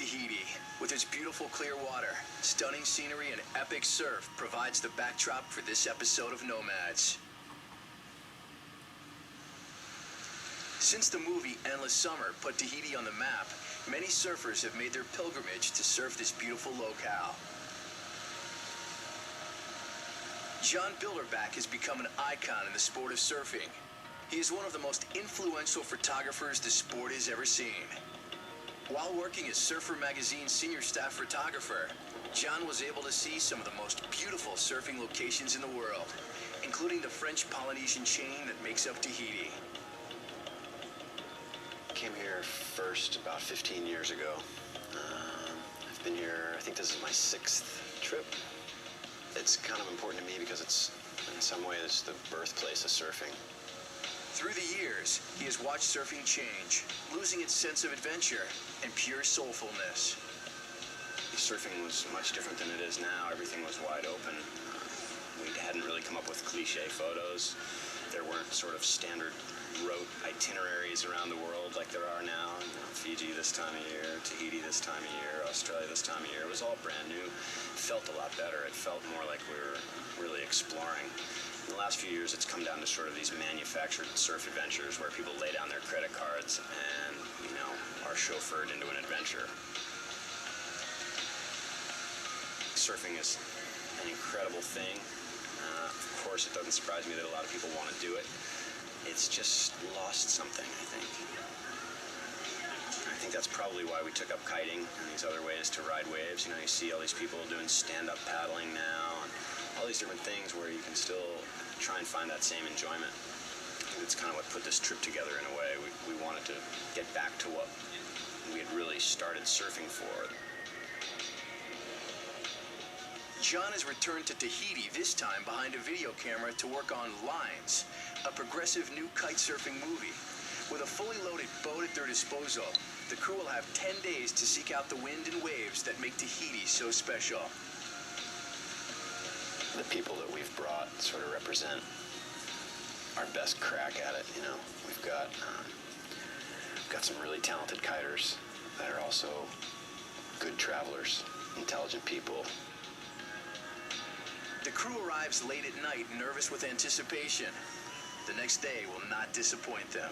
Tahiti, with its beautiful clear water, stunning scenery, and epic surf, provides the backdrop for this episode of Nomads. Since the movie Endless Summer put Tahiti on the map, many surfers have made their pilgrimage to surf this beautiful locale. John Bilderback has become an icon in the sport of surfing. He is one of the most influential photographers the sport has ever seen. While working as Surfer Magazine's senior staff photographer, John was able to see some of the most beautiful surfing locations in the world, including the French Polynesian chain that makes up Tahiti. I came here first about 15 years ago. I've been here, I think this is my 6th trip. It's kind of important to me because it's, in some ways, the birthplace of surfing. Through the years, he has watched surfing change, losing its sense of adventure and pure soulfulness. Surfing was much different than it is now. Everything was wide open. We hadn't really come up with cliche photos. There weren't sort of standard route itineraries around the world like there are now. You know, Fiji this time of year, Tahiti this time of year, Australia this time of year. It was all brand new. It felt a lot better. It felt more like we were really exploring. In the last few years, it's come down to sort of these manufactured surf adventures where people lay down their credit cards and, you know, are chauffeured into an adventure. Surfing is an incredible thing. Of course, it doesn't surprise me that a lot of people want to do it. It's just lost something, I think. I think that's probably why we took up kiting and these other ways to ride waves. You know, you see all these people doing stand-up paddling now and all these different things where you can still try and find that same enjoyment. I think that's kind of what put this trip together in a way. We wanted to get back to what we had really started surfing for. John has returned to Tahiti, this time behind a video camera to work on Lines, a progressive new kite surfing movie. With a fully loaded boat at their disposal, the crew will have 10 days to seek out the wind and waves that make Tahiti so special. The people that we've brought sort of represent our best crack at it, you know. We've got some really talented kiters that are also good travelers, intelligent people. The crew arrives late at night, nervous with anticipation. The next day will not disappoint them.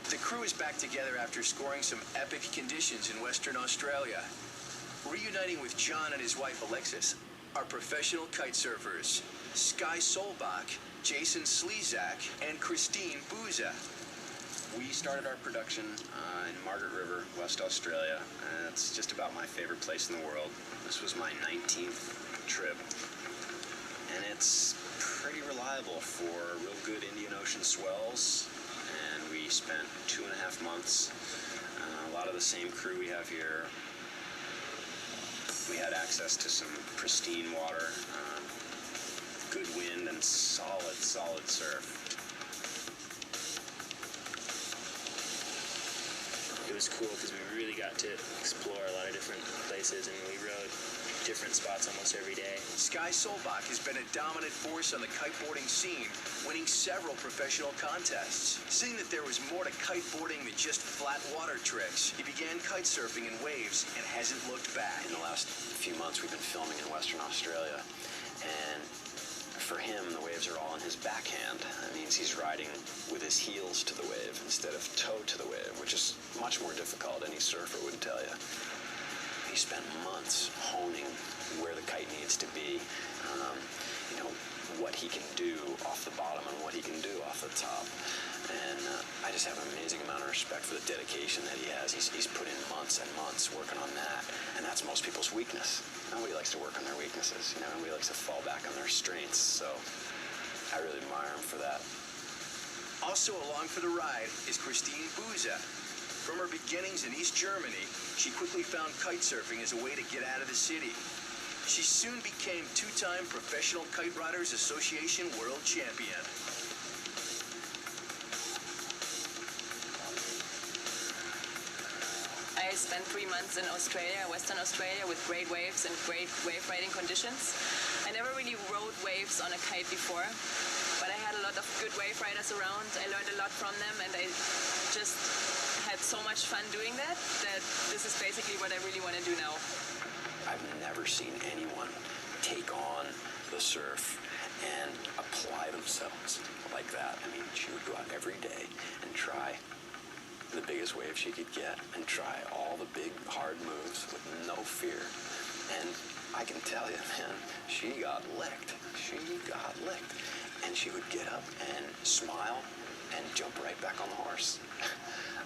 The crew is back together after scoring some epic conditions in Western Australia. Reuniting with John and his wife Alexis are professional kite surfers Sky Solbach, Jason Slezak, and Christine Booza. We started our production in Margaret River, West Australia, and it's just about my favorite place in the world. This was my 19th trip, and it's pretty reliable for real good Indian Ocean swells. And we spent 2.5 months. A lot of the same crew we have here. We had access to some pristine water, good wind, and solid surf. It was cool because we really got to explore a lot of different places, and we rode different spots almost every day. Sky Solbach has been a dominant force on the kiteboarding scene, winning several professional contests. Seeing that there was more to kiteboarding than just flat water tricks, he began kite surfing in waves and hasn't looked back. In the last few months, we've been filming in Western Australia, and for him, the waves are all in his backhand. That means he's riding with his heels to the wave instead of toe to the wave, which is much more difficult, any surfer would tell you. He spent months honing where the kite needs to be, you know, what he can do off the bottom and what he can do off the top. And I just have an amazing amount of respect for the dedication that he has. He's put in months and months working on that, and that's most people's weakness. Nobody likes to work on their weaknesses, you know, nobody likes to fall back on their strengths, so I really admire him for that. Also along for the ride is Christine Booza. From her beginnings in East Germany, she quickly found kite surfing as a way to get out of the city. She soon became two-time Professional Kite Riders Association World Champion. I spent 3 months in Australia, Western Australia, with great waves and great wave riding conditions. I never really rode waves on a kite before, but I had a lot of good wave riders around. I learned a lot from them, and I just had so much fun doing that this is basically what I really want to do now. I've never seen anyone take on the surf and apply themselves like that. I mean, she would go out every day and try the biggest wave she could get and try all the big, hard moves with no fear. And I can tell you, man, she got licked. She got licked. And she would get up and smile and jump right back on the horse.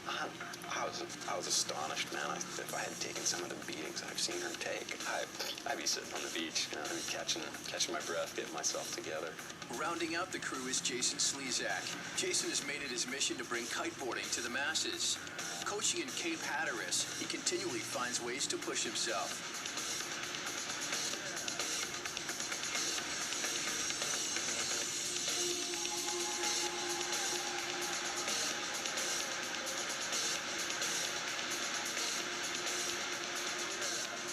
I was astonished, man. If I had taken some of the beatings I've seen her take, I'd be sitting on the beach, you know, I'd be catching my breath, getting myself together. Rounding out the crew is Jason Slezak. Jason has made it his mission to bring kiteboarding to the masses. Coaching in Cape Hatteras, he continually finds ways to push himself.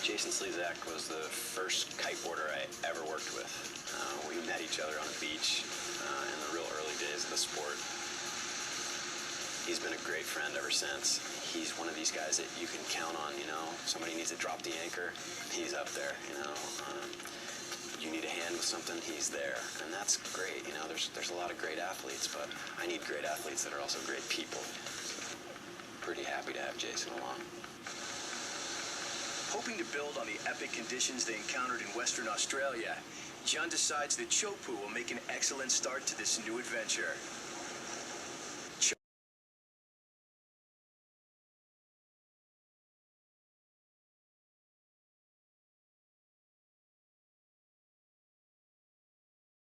Jason Slezak was the first kiteboarder I ever worked with. We met each other on the beach in the real early days of the sport. He's been a great friend ever since. He's one of these guys that you can count on, you know. Somebody needs to drop the anchor, he's up there, you know. You need a hand with something, he's there. And that's great, you know. There's a lot of great athletes, but I need great athletes that are also great people. So, pretty happy to have Jason along. Hoping to build on the epic conditions they encountered in Western Australia, John decides that Chopu will make an excellent start to this new adventure.